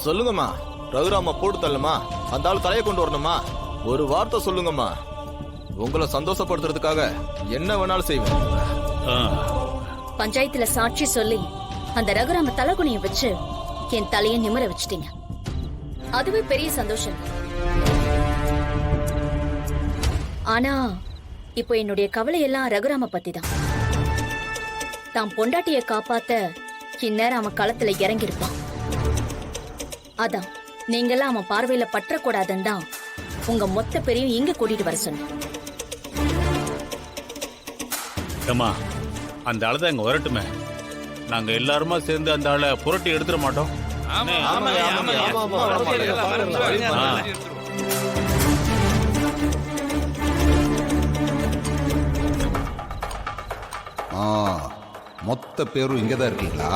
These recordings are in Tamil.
சொல்லுங்கம்மா. ரகுராம போட்டு தள்ளுமா, அந்த ஆள் தலையை கொண்டு வரணுமா? ஒரு வார்த்தை சொல்லுங்கம்மா. உங்களை சந்தோஷப்படுத்துறதுக்காக என்ன வேணாலும் செய்வேன். பஞ்சாயத்துல சாட்சி சொல்லி அந்த ரகுராம தலகுனிய வச்சு என் தலையை நிமிர வச்சுட்டீங்க. அதுவே பெரிய சந்தோஷம். ஆனா இப்போ என்னுடைய கவலை எல்லாம் ரகுராம பத்தி தான். தான் பொண்டாட்டிய காப்பாத்த இந்நேரம் அவன் களத்துல இறங்கிருப்பான். அதான் நீங்கெல்லாம் அவன் பார்வையில பற்றக்கூடாதுன்னு தான் உங்க மொத்த பேரையும் இங்க கூட்டிட்டு வர சொன்னேன். ஏம்மா, அந்த ஆளை தான் இங்க வரட்டுமே. நாங்க எல்லாருமா சேர்ந்து அந்த ஆளை புரட்டி எடுத்துட மாட்டோம். மொத்த பேரும் இங்கதான் இருக்கீங்களா?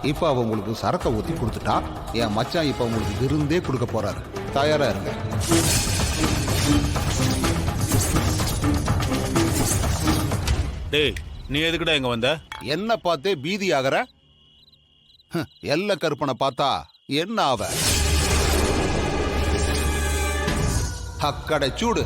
இப்ப அவ உங்களுக்கு சரக்க ஊத்தி கொடுத்துட்டா, என் மச்சான் இப்ப உங்களுக்கு விருந்தே கொடுக்க போறாரு. தயாரா இருங்க. டேய், நீ எதுக்குடா இங்க வந்த? என்ன பார்த்தே பீதி ஆகிற? எல்ல கருப்பனை பார்த்தா என்ன ஆவ? அக்கடை சூடு.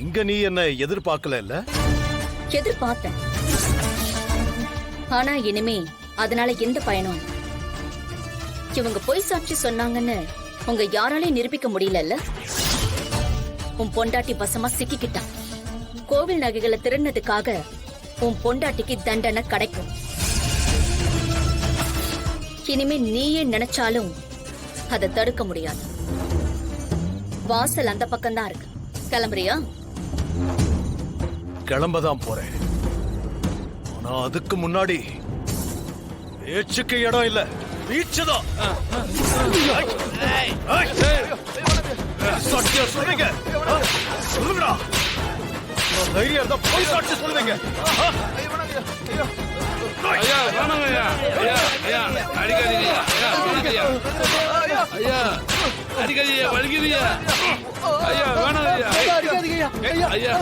இங்க நீ என்ன எதிர்பார்க்கல? எதிர்பார்த்தேன். ஆனா இனிமே அதனால எந்த பயனும்? இவங்க பொய் சாட்சி சொன்னாங்கன்னு உங்க யாராலையும் நிரூபிக்க முடியல. உன் பொண்டாட்டி வசமா சிக்கிக்கிட்டான். கோவில் நகைகளை திருடினதுக்காக உன் பொண்டாட்டிக்கு தண்டனை கிடைக்கும். இனிமே நீயே நினைச்சாலும் அதை தடுக்க முடியாது. வாசல் அந்த பக்கம்தான் இருக்கு. கிளம்புறியா? கிளம்பதான் போறேன். ஆனா அதுக்கு முன்னாடி பேச்சுக்கு இடம் இல்ல, வீச்சுதான். சாட்சியா சொல்றீங்க? சொல்லுங்கடா. தைரியம் இருந்தா போய் சாட்சி சொல்லுங்க. ஐயா வேணாங்க ஐயா. ஐயா ஐயா அடிக்காதீங்க ஐயா. வேணாங்க ஐயா. ஐயா அடிக்காதீங்க, வலிக்குதுயா. ஐயா வேணாங்க ஐயா. ஐயா ஐயா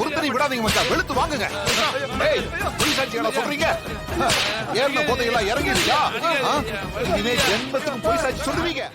ஒருத்தரை விடாதீங்க மச்சான், வெளுத்து வாங்குங்க. பொய் சாட்சிகளா சொல்றீங்க? ஏர்ல போதையெல்லாம் இறங்கிடுச்சா? இனிமே ஜென்மத்துக்கு பொய் சாட்சி சொல்லுவீங்க?